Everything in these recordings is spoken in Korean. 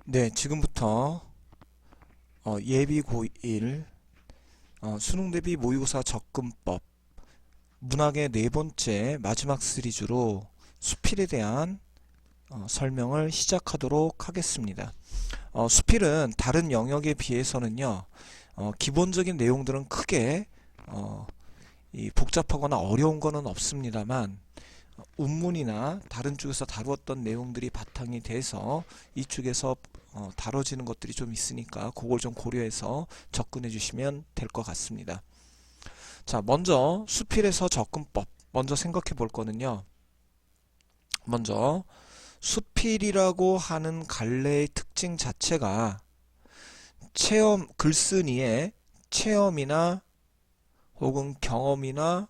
네, 지금부터 예비 고1 수능 대비 모의고사 접근법 문학의 네 번째 마지막 시리즈로 수필에 대한 설명을 시작하도록 하겠습니다. 수필은 다른 영역에 비해서는요, 기본적인 내용들은 크게 복잡하거나 어려운 거는 없습니다만 운문이나 다른 쪽에서 다루었던 내용들이 바탕이 돼서 이쪽에서 다뤄지는 것들이 좀 있으니까 그걸 좀 고려해서 접근해 주시면 될 것 같습니다. 자, 먼저 수필에서 접근법 먼저 생각해 볼 거는요. 먼저 수필이라고 하는 갈래의 특징 자체가 글쓴이의 체험이나 혹은 경험이나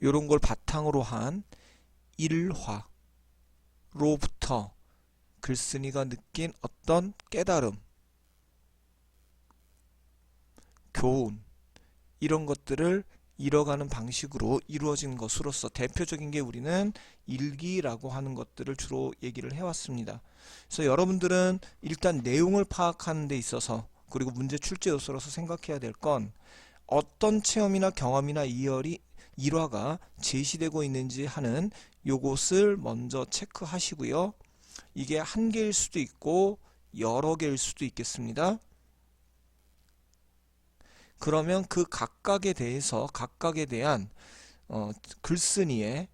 이런 걸 바탕으로 한 일화로부터 글쓴이가 느낀 어떤 깨달음, 교훈 이런 것들을 이뤄가는 방식으로 이루어진 것으로서 대표적인 게 우리는 일기라고 하는 것들을 주로 얘기를 해왔습니다. 그래서 여러분들은 일단 내용을 파악하는 데 있어서 그리고 문제 출제 요소로서 생각해야 될 건 어떤 체험이나 경험이나 일화가 제시되고 있는지 하는 요것을 먼저 체크하시고요. 이게 한 개일 수도 있고 여러 개일 수도 있겠습니다. 그러면 그 각각에 대한 글쓴이의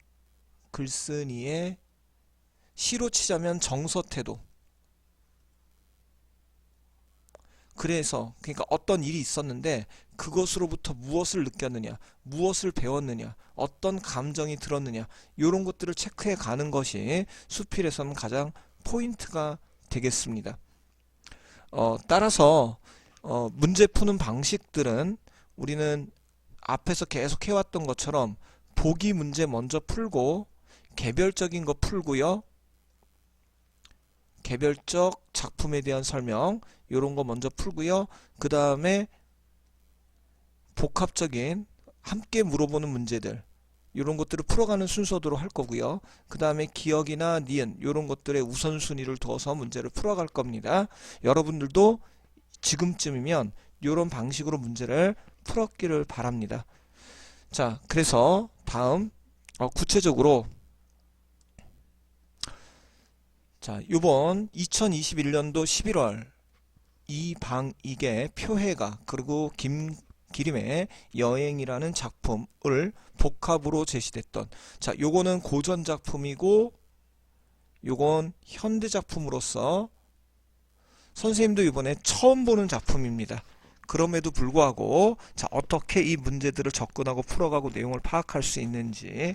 시로 치자면 정서태도, 그러니까 어떤 일이 있었는데 그것으로부터 무엇을 느꼈느냐, 무엇을 배웠느냐, 어떤 감정이 들었느냐 이런 것들을 체크해 가는 것이 수필에서는 가장 포인트가 되겠습니다. 따라서 문제 푸는 방식들은 우리는 앞에서 계속 해왔던 것처럼 보기 문제 먼저 풀고 개별적인 거 풀고요. 개별적 작품에 대한 설명 이런 거 먼저 풀고요. 그 다음에 복합적인 함께 물어보는 문제들 이런 것들을 풀어가는 순서대로 할 거고요. 그 다음에 기억이나 니은 이런 것들의 우선순위를 두어서 문제를 풀어갈 겁니다. 여러분들도 지금쯤이면 이런 방식으로 문제를 풀었기를 바랍니다. 자, 그래서 다음 구체적으로 자, 요번 2021년도 11월 이방익의 표해가 그리고 김기림의 여행이라는 작품을 복합으로 제시됐던, 자, 요거는 고전 작품이고 요건 현대 작품으로서 선생님도 이번에 처음 보는 작품입니다. 그럼에도 불구하고 자, 어떻게 이 문제들을 접근하고 풀어가고 내용을 파악할 수 있는지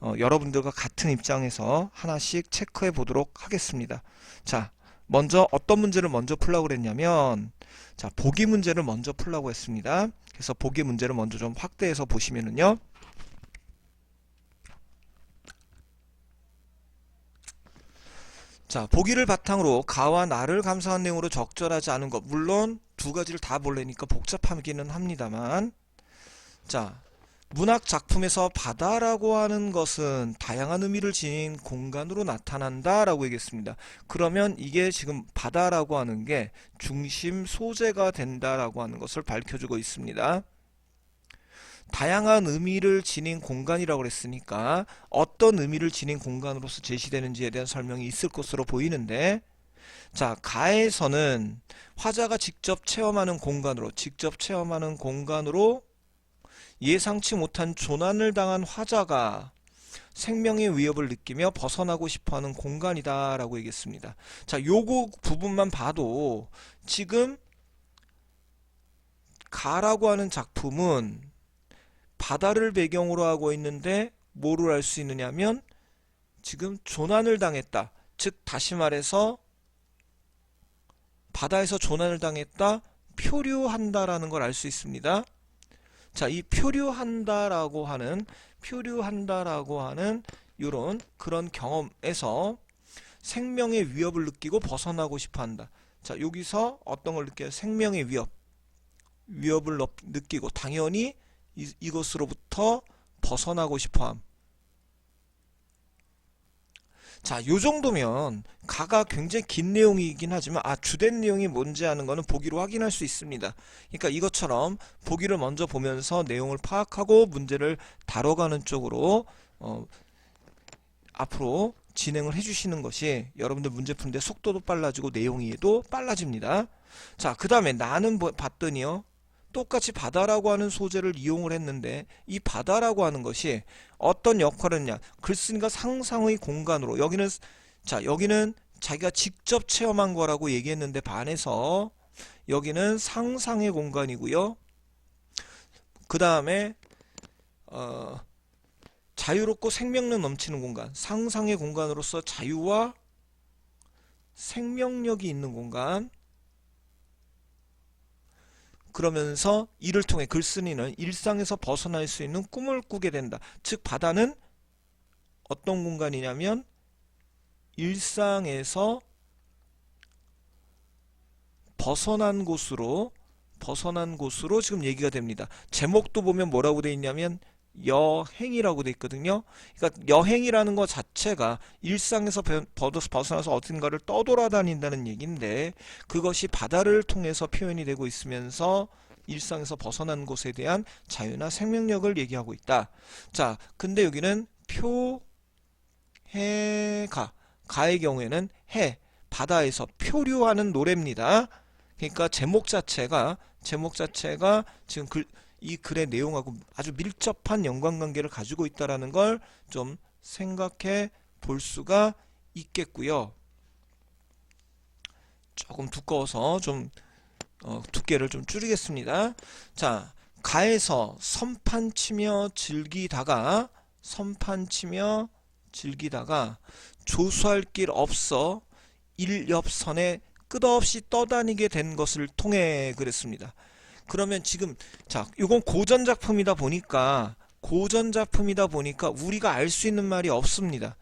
여러분들과 같은 입장에서 하나씩 체크해 보도록 하겠습니다. 자, 먼저 어떤 문제를 먼저 풀라고 그랬냐면, 자, 보기 문제를 먼저 풀라고 했습니다. 그래서 보기 문제를 먼저 좀 확대해서 보시면은요. 자, 보기를 바탕으로 가와 나를 감상한 내용으로 적절하지 않은 것, 물론 두 가지를 다 보려니까 복잡하기는 합니다만, 자, 문학 작품에서 바다라고 하는 것은 다양한 의미를 지닌 공간으로 나타난다 라고 얘기했습니다. 그러면 이게 지금 바다라고 하는 게 중심 소재가 된다라고 하는 것을 밝혀주고 있습니다. 다양한 의미를 지닌 공간이라고 그랬으니까 어떤 의미를 지닌 공간으로서 제시되는지에 대한 설명이 있을 것으로 보이는데, 자, 가에서는 화자가 직접 체험하는 공간으로 예상치 못한 조난을 당한 화자가 생명의 위협을 느끼며 벗어나고 싶어하는 공간이다 라고 얘기했습니다. 자, 요거 부분만 봐도 지금 가라고 하는 작품은 바다를 배경으로 하고 있는데 뭐를 알 수 있느냐면 지금 조난을 당했다. 즉 다시 말해서 바다에서 조난을 당했다, 표류한다라는 걸 알 수 있습니다. 자, 이 표류한다라고 하는 이런 그런 경험에서 생명의 위협을 느끼고 벗어나고 싶어 한다. 자, 여기서 어떤 걸 느껴요? 생명의 위협을 느끼고 당연히 이것으로부터 벗어나고 싶어 함. 자, 요 정도면 가가 굉장히 긴 내용이긴 하지만 주된 내용이 뭔지 하는 거는 보기로 확인할 수 있습니다. 그러니까 이것처럼 보기를 먼저 보면서 내용을 파악하고 문제를 다뤄가는 쪽으로 앞으로 진행을 해주시는 것이 여러분들 문제 푸는데 속도도 빨라지고 내용 이해도 빨라집니다. 자, 그 다음에 나는 봤더니요. 똑같이 바다라고 하는 소재를 이용을 했는데 이 바다라고 하는 것이 어떤 역할을 했냐. 글쓴이가 상상의 공간으로 여기는 자기가 직접 체험한 거라고 얘기했는데 반해서 여기는 상상의 공간이고요. 그 다음에 자유롭고 생명력 넘치는 공간, 상상의 공간으로서 자유와 생명력이 있는 공간. 그러면서 이를 통해 글쓴이는 일상에서 벗어날 수 있는 꿈을 꾸게 된다. 즉 바다는 어떤 공간이냐면 일상에서 벗어난 곳으로 지금 얘기가 됩니다. 제목도 보면 뭐라고 돼 있냐면 여행이라고 돼 있거든요. 그러니까 여행이라는 것 자체가 일상에서 벗어나서 어딘가를 떠돌아다닌다는 얘기인데 그것이 바다를 통해서 표현이 되고 있으면서 일상에서 벗어난 곳에 대한 자유나 생명력을 얘기하고 있다. 자, 근데 여기는 가의 경우에는 바다에서 표류하는 노래입니다. 그러니까 제목 자체가 지금 이 글의 내용하고 아주 밀접한 연관관계를 가지고 있다는 걸 좀 생각해 볼 수가 있겠고요. 조금 두꺼워서 좀 두께를 좀 줄이겠습니다. 자, 가에서 선판 치며 즐기다가 조수할 길 없어 일엽선에 끝없이 떠다니게 된 것을 통해 그랬습니다. 그러면 지금 이건 고전 작품이다 보니까 우리가 알 수 있는 말이 없습니다.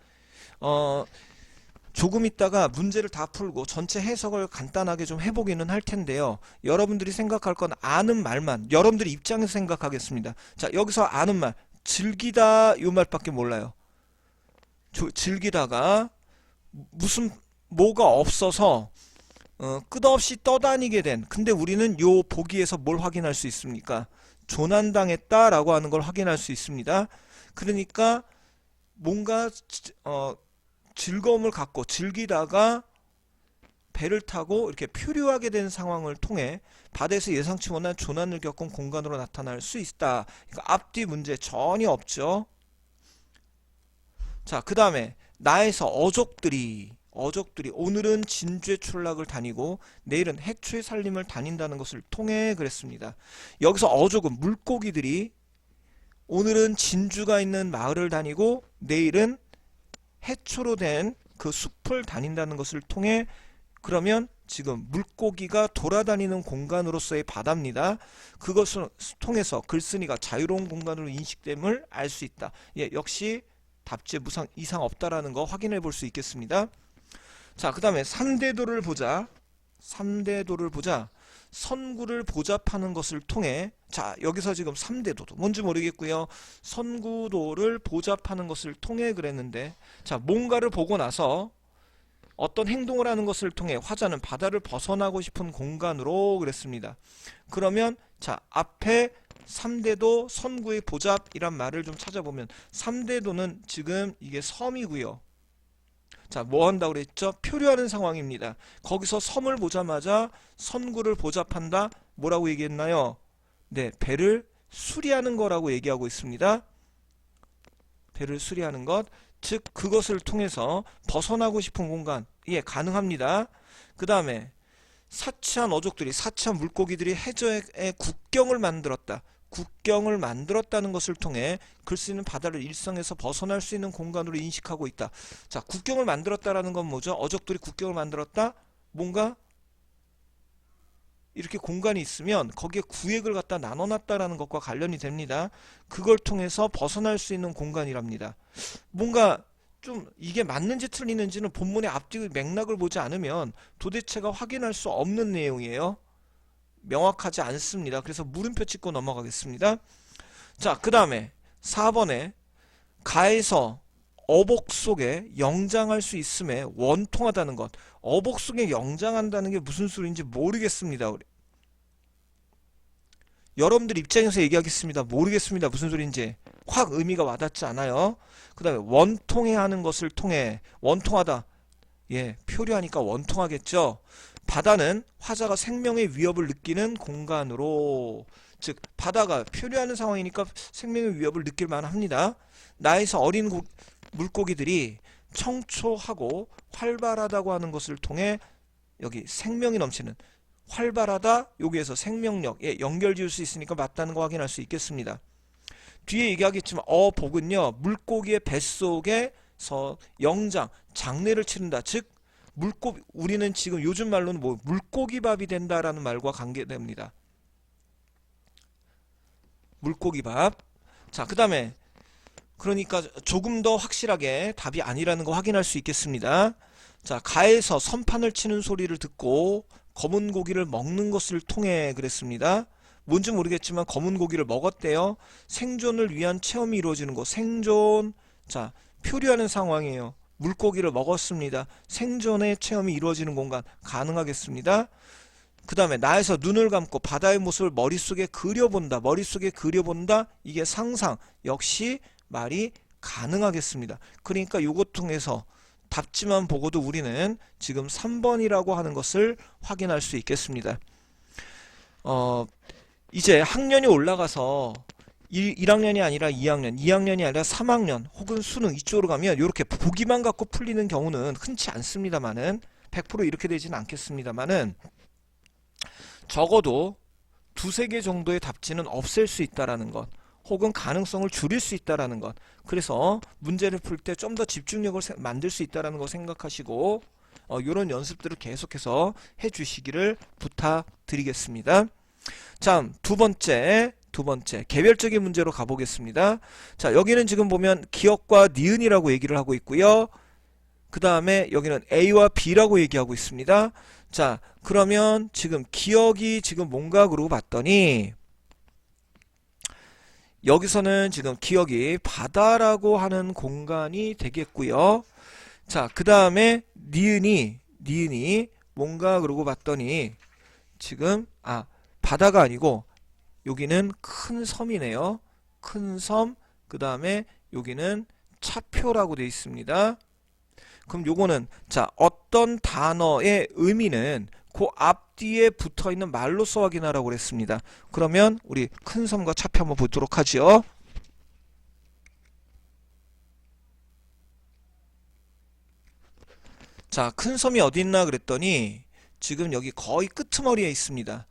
조금 있다가 문제를 다 풀고 전체 해석을 간단하게 좀 해보기는 할 텐데요. 여러분들이 생각할 건 아는 말만 여러분들의 입장에서 생각하겠습니다. 자, 여기서 아는 말 즐기다 요 말밖에 몰라요. 즐기다가 뭐가 없어서 끝없이 떠다니게 된. 근데 우리는 요 보기에서 뭘 확인할 수 있습니까? 조난당했다라고 하는 걸 확인할 수 있습니다. 그러니까 뭔가 즐거움을 갖고 즐기다가 배를 타고 이렇게 표류하게 된 상황을 통해 바다에서 예상치 못한 조난을 겪은 공간으로 나타날 수 있다. 그러니까 앞뒤 문제 전혀 없죠. 자, 그 다음에 나에서 어족들이 오늘은 진주의 출락을 다니고 내일은 해초의 살림을 다닌다는 것을 통해 그랬습니다. 여기서 어족은 물고기들이 오늘은 진주가 있는 마을을 다니고 내일은 해초로 된 그 숲을 다닌다는 것을 통해 그러면 지금 물고기가 돌아다니는 공간으로서의 바다입니다. 그것을 통해서 글쓴이가 자유로운 공간으로 인식됨을 알 수 있다. 예, 역시 답지에 이상 없다라는 거 확인해 볼 수 있겠습니다. 자, 그 다음에 3대도를 보자. 선구를 보잡하는 것을 통해 여기서 지금 3대도도 뭔지 모르겠고요. 선구도를 보잡하는 것을 통해 그랬는데 뭔가를 보고 나서 어떤 행동을 하는 것을 통해 화자는 바다를 벗어나고 싶은 공간으로 그랬습니다. 그러면 앞에 3대도 선구의 보잡이란 말을 좀 찾아보면 3대도는 지금 이게 섬이고요. 뭐 한다고 그랬죠? 표류하는 상황입니다. 거기서 섬을 보자마자 선구를 보잡한다. 뭐라고 얘기했나요? 네, 배를 수리하는 거라고 얘기하고 있습니다. 배를 수리하는 것. 즉 그것을 통해서 벗어나고 싶은 공간. 예, 가능합니다. 그 다음에 사치한 물고기들이 해저의 국경을 만들었다는 것을 통해 글쓰는 바다를 일상에서 벗어날 수 있는 공간으로 인식하고 있다. 자, 국경을 만들었다라는 건 뭐죠? 어족들이 국경을 만들었다? 뭔가 이렇게 공간이 있으면 거기에 구획을 갖다 나눠놨다라는 것과 관련이 됩니다. 그걸 통해서 벗어날 수 있는 공간이랍니다. 뭔가 좀 이게 맞는지 틀리는지는 본문의 앞뒤 맥락을 보지 않으면 도대체가 확인할 수 없는 내용이에요. 명확하지 않습니다. 그래서 물음표 찍고 넘어가겠습니다. 자, 그 다음에 4번에 가에서 어복 속에 영장할 수 있음에 원통하다는 것. 어복 속에 영장한다는 게 무슨 소리인지 모르겠습니다. 여러분들 입장에서 얘기하겠습니다. 모르겠습니다. 무슨 소리인지. 확 의미가 와닿지 않아요. 그 다음에 원통해 하는 것을 통해. 원통하다. 예, 표류하니까 원통하겠죠. 바다는 화자가 생명의 위협을 느끼는 공간으로, 즉 바다가 표류하는 상황이니까 생명의 위협을 느낄 만합니다. 나에서 어린 물고기들이 청초하고 활발하다고 하는 것을 통해 여기 생명이 넘치는, 활발하다, 여기에서 생명력에 연결 지을 수 있으니까 맞다는 거 확인할 수 있겠습니다. 뒤에 얘기하겠지만 어복은요, 물고기의 뱃속에서 영장, 장례를 치른다. 즉 우리는 지금 요즘 말로는 뭐 물고기밥이 된다라는 말과 관계됩니다. 물고기밥. 자, 그 다음에 그러니까 조금 더 확실하게 답이 아니라는 거 확인할 수 있겠습니다. 자, 가에서 선판을 치는 소리를 듣고 검은 고기를 먹는 것을 통해 그랬습니다. 뭔지 모르겠지만 검은 고기를 먹었대요. 생존을 위한 체험이 이루어지는 것. 생존. 자, 표류하는 상황이에요. 물고기를 먹었습니다. 생존의 체험이 이루어지는 공간 가능하겠습니다. 그 다음에 나에서 눈을 감고 바다의 모습을 머릿속에 그려본다. 머릿속에 그려본다. 이게 상상. 역시 말이 가능하겠습니다. 그러니까 요것 통해서 답지만 보고도 우리는 지금 3번이라고 하는 것을 확인할 수 있겠습니다. 이제 학년이 올라가서 1학년이 아니라 2학년, 2학년이 아니라 3학년 혹은 수능 이쪽으로 가면 이렇게 보기만 갖고 풀리는 경우는 흔치 않습니다만은 100% 이렇게 되지는 않겠습니다만은 적어도 두세 개 정도의 답지는 없앨 수 있다라는 것, 혹은 가능성을 줄일 수 있다라는 것. 그래서 문제를 풀 때 좀 더 집중력을 만들 수 있다라는 거 생각하시고 이런 연습들을 계속해서 해주시기를 부탁드리겠습니다. 자, 두 번째 개별적인 문제로 가보겠습니다. 자, 여기는 지금 보면 기억과 니은이라고 얘기를 하고 있고요. 그 다음에 여기는 A와 B라고 얘기하고 있습니다. 자, 그러면 지금 기억이 지금 뭔가 그러고 봤더니 여기서는 지금 기억이 바다라고 하는 공간이 되겠고요. 자, 그 다음에 니은이 뭔가 그러고 봤더니 지금 바다가 아니고 여기는 큰 섬이네요. 큰 섬. 그 다음에 여기는 차표라고 되어 있습니다. 그럼 요거는 자, 어떤 단어의 의미는 그 앞뒤에 붙어있는 말로써 확인하라고 그랬습니다. 그러면 우리 큰 섬과 차표 한번 보도록 하죠. 자, 큰 섬이 어디 있나 그랬더니 지금 여기 거의 끄트머리에 있습니다.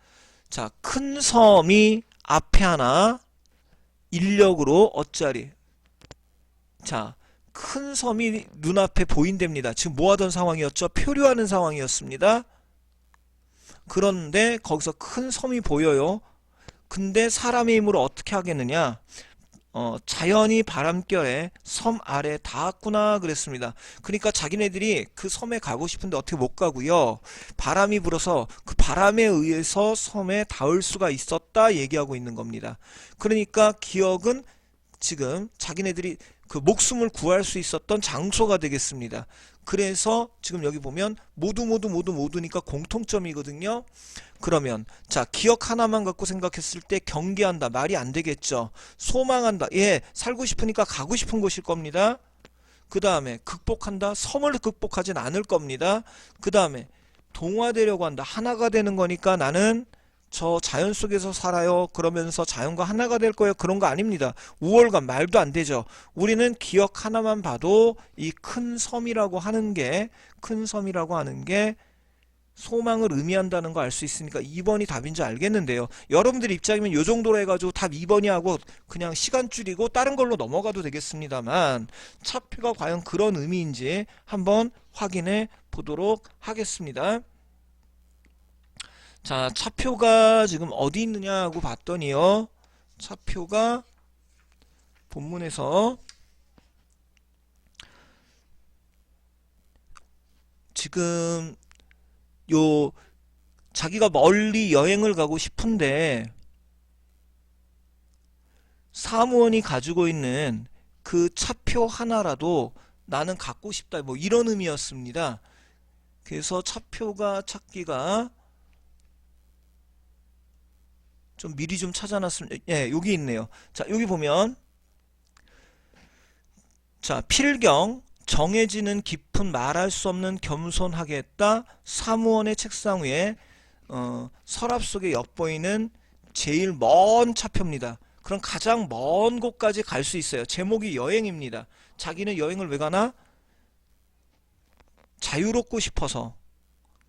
자, 큰 섬이 앞에 하나, 인력으로 어짜리. 자, 큰 섬이 눈앞에 보인답니다. 지금 뭐 하던 상황이었죠? 표류하는 상황이었습니다. 그런데 거기서 큰 섬이 보여요. 근데 사람의 힘으로 어떻게 하겠느냐? 자연이 바람결에 섬 아래 닿았구나 그랬습니다. 그러니까 자기네들이 그 섬에 가고 싶은데 어떻게 못 가고요. 바람이 불어서 그 바람에 의해서 섬에 닿을 수가 있었다 얘기하고 있는 겁니다. 그러니까 기억은 지금 자기네들이 그 목숨을 구할 수 있었던 장소가 되겠습니다. 그래서 지금 여기 보면 모두니까 공통점이거든요. 그러면 자, 기억 하나만 갖고 생각했을 때 경계한다. 말이 안 되겠죠. 소망한다. 예, 살고 싶으니까 가고 싶은 곳일 겁니다. 그 다음에 극복한다. 섬을 극복하진 않을 겁니다. 그 다음에 동화되려고 한다. 하나가 되는 거니까 나는 저 자연 속에서 살아요. 그러면서 자연과 하나가 될 거예요. 그런 거 아닙니다. 우월감 말도 안 되죠. 우리는 기억 하나만 봐도 이 큰 섬이라고 하는 게 소망을 의미한다는 거 알 수 있으니까 2번이 답인지 알겠는데요. 여러분들 입장이면 요 정도로 해가지고 답 2번이 하고 그냥 시간 줄이고 다른 걸로 넘어가도 되겠습니다만 차표가 과연 그런 의미인지 한번 확인해 보도록 하겠습니다. 자, 차표가 지금 어디 있느냐고 봤더니요. 차표가 본문에서 지금 자기가 멀리 여행을 가고 싶은데 사무원이 가지고 있는 그 차표 하나라도 나는 갖고 싶다 뭐 이런 의미였습니다. 그래서 차표가 찾기가 좀 미리 좀 찾아놨으면, 예, 여기 있네요. 자, 여기 보면, 자, 필경, 정해지는 깊은 말할 수 없는 겸손하게 했다. 사무원의 책상 위에, 서랍 속에 엿보이는 제일 먼 차표입니다. 그럼 가장 먼 곳까지 갈 수 있어요. 제목이 여행입니다. 자기는 여행을 왜 가나? 자유롭고 싶어서.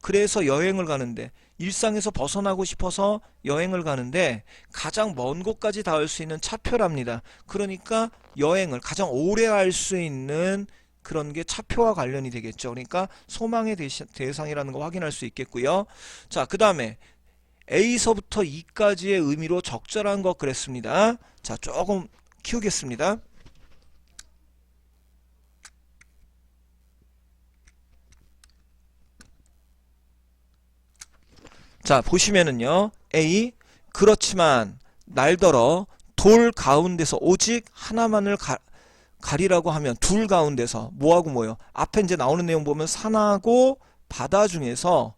그래서 여행을 가는데, 일상에서 벗어나고 싶어서 여행을 가는데 가장 먼 곳까지 닿을 수 있는 차표랍니다. 그러니까 여행을 가장 오래 할 수 있는 그런 게 차표와 관련이 되겠죠. 그러니까 소망의 대상이라는 거 확인할 수 있겠고요. 자, 그 다음에 A서부터 E까지의 의미로 적절한 것 그랬습니다. 자, 조금 키우겠습니다. 자, 보시면은요. A, 그렇지만 날더러 돌 가운데서 오직 하나만을 가리라고 하면 둘 가운데서 뭐하고 뭐요? 앞에 이제 나오는 내용 보면 산하고 바다 중에서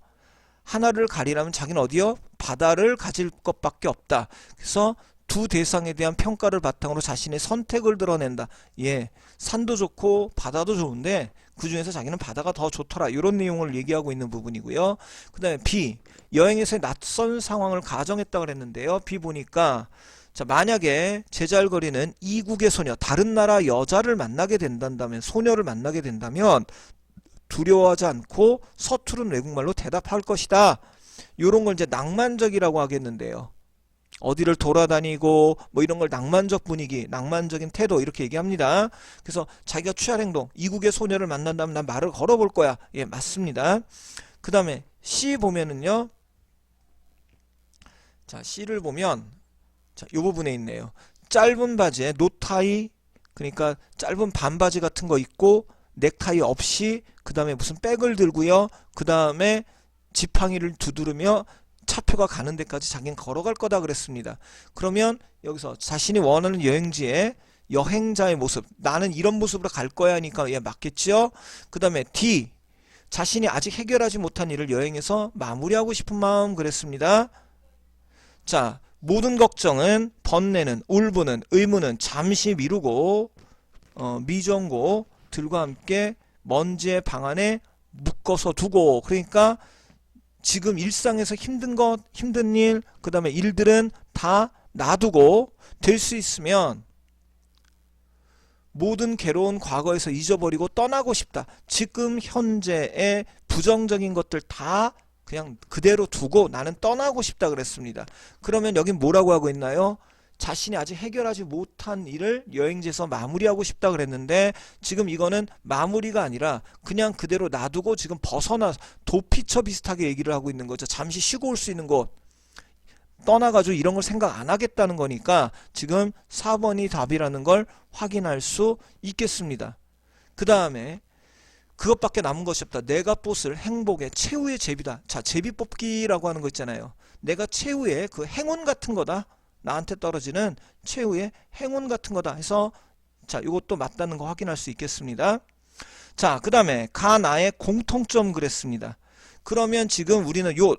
하나를 가리라면 자기는 어디요? 바다를 가질 것밖에 없다. 그래서 두 대상에 대한 평가를 바탕으로 자신의 선택을 드러낸다. 예, 산도 좋고 바다도 좋은데 그 중에서 자기는 바다가 더 좋더라. 이런 내용을 얘기하고 있는 부분이고요. 그 다음에 B, 여행에서의 낯선 상황을 가정했다 그랬는데요. B 보니까 자, 만약에 제잘거리는 이국의 소녀, 다른 나라 여자를 만나게 된다면, 소녀를 만나게 된다면 두려워하지 않고 서투른 외국말로 대답할 것이다. 이런 걸 이제 낭만적이라고 하겠는데요. 어디를 돌아다니고 뭐 이런 걸 낭만적 분위기, 낭만적인 태도 이렇게 얘기합니다. 그래서 자기가 취할 행동, 이국의 소녀를 만난다면 난 말을 걸어볼 거야. 예, 맞습니다. 그 다음에 C 보면은요. 자, C를 보면 자, 이 부분에 있네요. 짧은 바지에 노타이, 그러니까 짧은 반바지 같은 거 입고 넥타이 없이 그 다음에 무슨 백을 들고요. 그 다음에 지팡이를 두드리며 차표가 가는 데까지 자기는 걸어갈 거다 그랬습니다. 그러면 여기서 자신이 원하는 여행지에 여행자의 모습, 나는 이런 모습으로 갈 거야 하니까 예, 맞겠죠. 그 다음에 D, 자신이 아직 해결하지 못한 일을 여행에서 마무리하고 싶은 마음 그랬습니다. 자, 모든 걱정은, 번뇌는, 울분은, 의문은 잠시 미루고 미정고들과 함께 먼지의 방 안에 묶어서 두고, 그러니까 지금 일상에서 힘든 것, 힘든 일, 그 다음에 일들은 다 놔두고 될 수 있으면 모든 괴로운 과거에서 잊어버리고 떠나고 싶다. 지금 현재의 부정적인 것들 다 그냥 그대로 두고 나는 떠나고 싶다 그랬습니다. 그러면 여긴 뭐라고 하고 있나요? 자신이 아직 해결하지 못한 일을 여행지에서 마무리하고 싶다 그랬는데 지금 이거는 마무리가 아니라 그냥 그대로 놔두고 지금 벗어나 도피처 비슷하게 얘기를 하고 있는 거죠. 잠시 쉬고 올 수 있는 곳 떠나가지고 이런 걸 생각 안 하겠다는 거니까 지금 4번이 답이라는 걸 확인할 수 있겠습니다. 그 다음에 그것밖에 남은 것이 없다. 내가 뽑을 행복의 최후의 제비다. 자, 제비 뽑기라고 하는 거 있잖아요. 내가 최후의 그 행운 같은 거다. 나한테 떨어지는 최후의 행운 같은 거다 해서 자, 이것도 맞다는 거 확인할 수 있겠습니다. 자, 그 다음에 가 나의 공통점 그랬습니다. 그러면 지금 우리는 요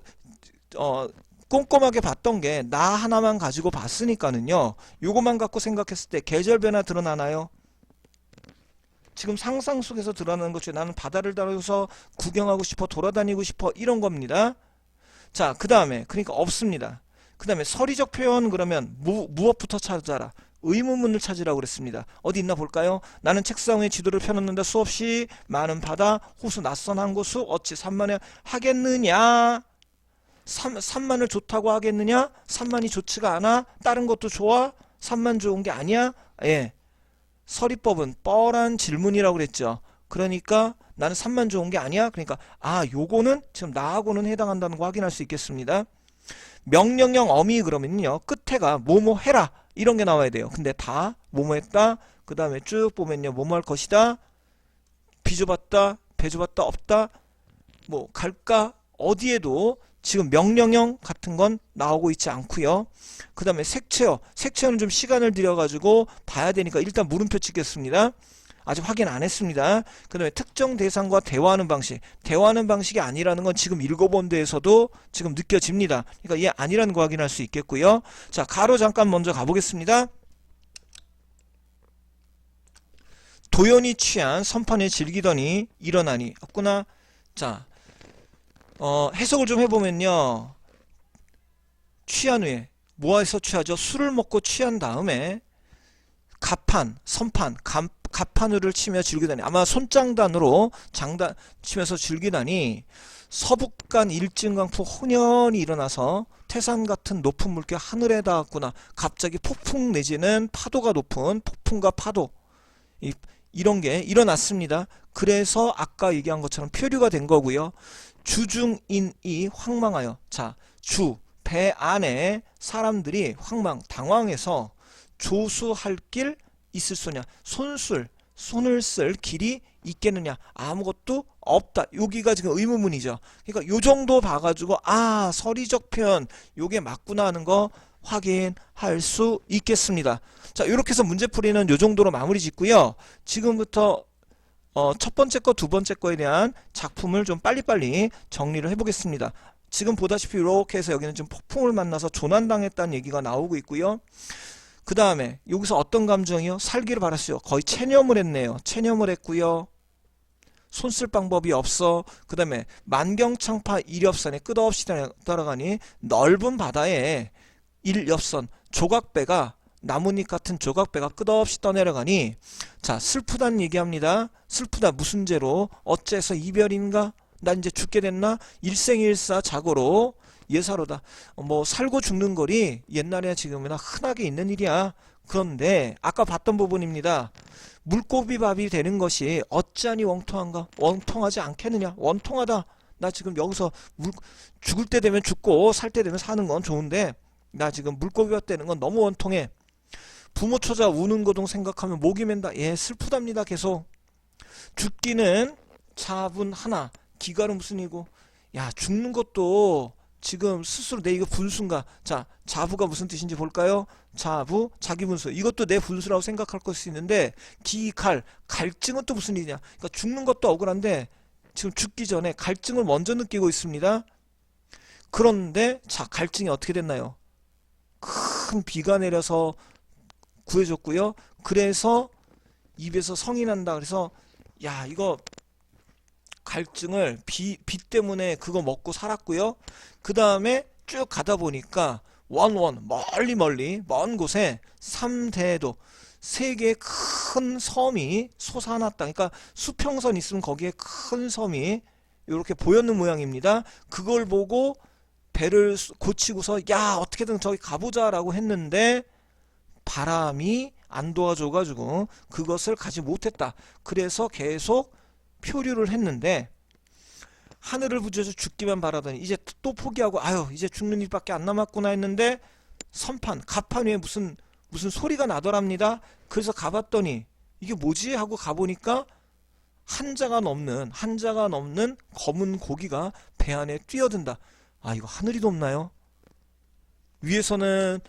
꼼꼼하게 봤던 게 나 하나만 가지고 봤으니까는요. 요것만 갖고 생각했을 때 계절 변화 드러나나요? 지금 상상 속에서 드러나는 것 중에 나는 바다를 따라서 구경하고 싶어, 돌아다니고 싶어 이런 겁니다. 자, 그 다음에 그러니까 없습니다. 그 다음에 서리적 표현 그러면 무엇부터 찾아라? 의문문을 찾으라고 그랬습니다. 어디 있나 볼까요? 나는 책상 위에 지도를 펴놓는다. 수없이 많은 바다, 호수, 낯선 한 곳수 어찌 산만해 하겠느냐? 산만을 좋다고 하겠느냐? 산만이 좋지가 않아? 다른 것도 좋아? 산만 좋은 게 아니야? 예. 서리법은 뻔한 질문이라고 그랬죠. 그러니까 나는 산만 좋은 게 아니야? 그러니까 요거는 지금 나하고는 해당한다는 거 확인할 수 있겠습니다. 명령형 어미 그러면요. 끝에가 뭐뭐 해라 이런 게 나와야 돼요. 근데 다 뭐뭐 했다. 그 다음에 쭉 보면요. 뭐뭐 할 것이다. 비좁았다. 배좁았다. 없다. 뭐 갈까? 어디에도 지금 명령형 같은 건 나오고 있지 않고요. 그 다음에 색채어. 색채어는 좀 시간을 들여가지고 봐야 되니까 일단 물음표 찍겠습니다. 아직 확인 안 했습니다. 그 다음에 특정 대상과 대화하는 방식. 대화하는 방식이 아니라는 건 지금 읽어본 데에서도 지금 느껴집니다. 그러니까 얘 아니라는 거 확인할 수 있겠고요. 자, 가로 잠깐 먼저 가보겠습니다. 도연이 취한 선판에 즐기더니 일어나니 없구나. 자, 해석을 좀 해보면요. 취한 후에 뭐해서 취하죠? 술을 먹고 취한 다음에 가판, 선판, 가판을 치며 즐기다니 아마 손장단으로 장단 치면서 즐기다니 서북간 일진강풍 혼연이 일어나서 태산 같은 높은 물결 하늘에 닿았구나. 갑자기 폭풍 내지는 파도가 높은 폭풍과 파도 이런 게 일어났습니다. 그래서 아까 얘기한 것처럼 표류가 된 거고요. 주중인이 황망하여. 자, 배 안에 사람들이 당황해서 조수할 길 있을 수냐. 손을 쓸 길이 있겠느냐. 아무것도 없다. 여기가 지금 의문문이죠. 그러니까 요 정도 봐가지고 서리적 표현 요게 맞구나 하는 거 확인할 수 있겠습니다. 자, 이렇게 해서 문제풀이는 요 정도로 마무리 짓고요. 지금부터 첫 번째 거, 두 번째 거에 대한 작품을 좀 빨리빨리 정리를 해보겠습니다. 지금 보다시피 이렇게 해서 여기는 지금 폭풍을 만나서 조난당했다는 얘기가 나오고 있고요. 그 다음에 여기서 어떤 감정이요? 살기를 바랐어요. 거의 체념을 했네요. 체념을 했고요. 손 쓸 방법이 없어. 그 다음에 만경창파 일엽선에 끝없이 따라가니 넓은 바다에 일엽선 조각배가 나뭇잎 같은 조각배가 끝없이 떠내려가니 자, 슬프다는 얘기합니다. 슬프다. 무슨 죄로? 어째서 이별인가? 나 이제 죽게 됐나? 일생일사 자고로 예사로다. 뭐 살고 죽는 거리 옛날이나 지금이나 흔하게 있는 일이야. 그런데 아까 봤던 부분입니다. 물고기밥이 되는 것이 어찌하니 원통한가? 원통하지 않겠느냐? 원통하다. 나 지금 여기서 죽을 때 되면 죽고 살 때 되면 사는 건 좋은데 나 지금 물고기밥 되는 건 너무 원통해. 부모 처자 우는 거동 생각하면 목이 맨다. 예, 슬프답니다. 계속. 죽기는 차분하나 기가는 무슨 이고. 야, 죽는 것도 지금 스스로 내 이거 분수인가. 자, 자부가 무슨 뜻인지 볼까요? 자부, 자기 분수. 이것도 내 분수라고 생각할 것이 있는데 갈증은 또 무슨 일이냐. 그러니까 죽는 것도 억울한데 지금 죽기 전에 갈증을 먼저 느끼고 있습니다. 그런데 자, 갈증이 어떻게 됐나요? 큰 비가 내려서 구해줬고요. 그래서 입에서 성이 난다. 그래서 야, 이거 갈증을 비 때문에 그거 먹고 살았고요. 그 다음에 쭉 가다 보니까 멀리 먼 곳에 삼대도 세 개의 큰 섬이 솟아났다. 그러니까 수평선 있으면 거기에 큰 섬이 이렇게 보였는 모양입니다. 그걸 보고 배를 고치고서 야, 어떻게든 저기 가보자 라고 했는데 바람이 안 도와줘가지고 그것을 가지 못했다. 그래서 계속 표류를 했는데 하늘을 부져서 죽기만 바라더니 이제 또 포기하고 이제 죽는 일밖에 안 남았구나 했는데 가판 위에 무슨 소리가 나더랍니다. 그래서 가봤더니 이게 뭐지 하고 가보니까 한자가 넘는 검은 고기가 배 안에 뛰어든다. 이거 하늘이 높나요? 위에서는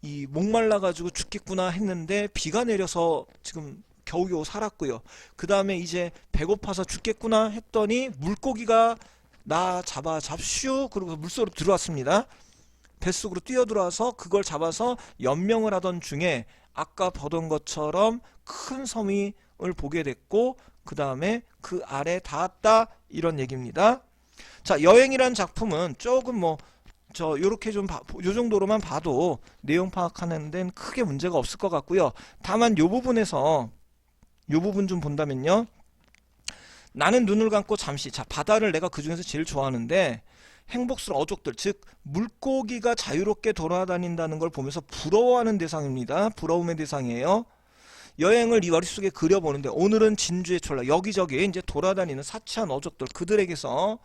이 목말라가지고 죽겠구나 했는데 비가 내려서 지금 겨우겨우 살았고요. 그 다음에 이제 배고파서 죽겠구나 했더니 물고기가 나 잡슈 그러고 물속으로 들어왔습니다. 뱃속으로 뛰어들어와서 그걸 잡아서 연명을 하던 중에 아까 보던 것처럼 큰 섬을 보게 됐고 그 다음에 그 아래 닿았다 이런 얘기입니다. 자, 여행이란 작품은 조금 요렇게 요 정도로만 봐도 내용 파악하는 데는 크게 문제가 없을 것 같고요. 다만 요 부분 좀 본다면요. 나는 눈을 감고 잠시. 자, 바다를 내가 그 중에서 제일 좋아하는데 행복스러운 어족들, 즉 물고기가 자유롭게 돌아다닌다는 걸 보면서 부러워하는 대상입니다. 부러움의 대상이에요. 여행을 이 머릿속에 그려보는데 오늘은 진주의 철라 여기저기 이제 돌아다니는 사치한 어족들 그들에게서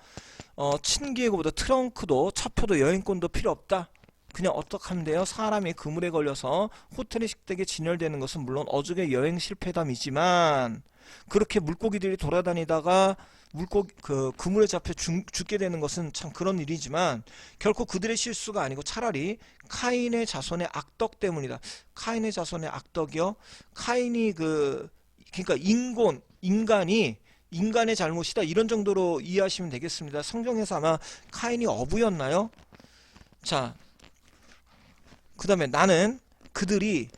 친기예고보다 트렁크도 차표도 여행권도 필요 없다. 그냥 어떻게 하면 돼요? 사람이 그물에 걸려서 호텔의 식탁에 진열되는 것은 물론 어족의 여행 실패담이지만 그렇게 물고기들이 돌아다니다가 그물에 잡혀 죽게 되는 것은 참 그런 일이지만 결코 그들의 실수가 아니고 차라리 카인의 자손의 악덕 때문이다. 카인의 자손의 악덕이요? 카인이 그러니까 인간의 잘못이다. 이런 정도로 이해하시면 되겠습니다. 성경에서 아마 카인이 어부였나요? 자, 그 다음에 나는 그들이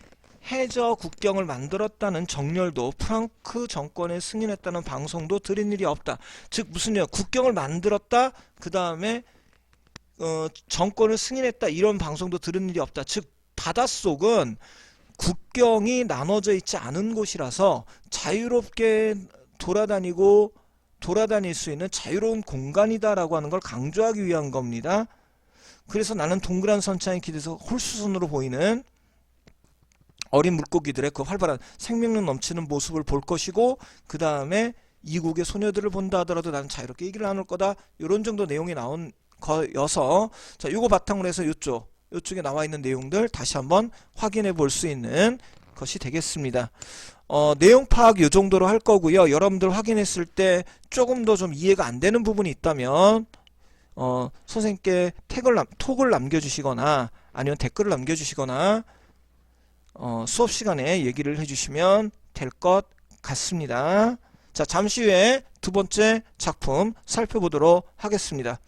해저 국경을 만들었다는 정렬도 프랑크 정권에 승인했다는 방송도 들은 일이 없다. 즉 무슨요? 국경을 만들었다. 그 다음에 정권을 승인했다. 이런 방송도 들은 일이 없다. 즉 바닷속은 국경이 나눠져 있지 않은 곳이라서 자유롭게 돌아다닐 수 있는 자유로운 공간이다라고 하는 걸 강조하기 위한 겁니다. 그래서 나는 동그란 선창에 기대서 홀수선으로 보이는 어린 물고기들의 그 활발한 생명력 넘치는 모습을 볼 것이고 그 다음에 이국의 소녀들을 본다 하더라도 나는 자유롭게 얘기를 나눌 거다. 이런 정도 내용이 나온 거여서 자, 요거 바탕으로 해서 요쪽에 나와 있는 내용들 다시 한번 확인해 볼 수 있는 것이 되겠습니다. 내용 파악 요 정도로 할 거고요. 여러분들 확인했을 때 조금 더 좀 이해가 안 되는 부분이 있다면 선생님께 톡을 남겨주시거나 아니면 댓글을 남겨주시거나 수업 시간에 얘기를 해주시면 될 것 같습니다. 자, 잠시 후에 두 번째 작품 살펴보도록 하겠습니다.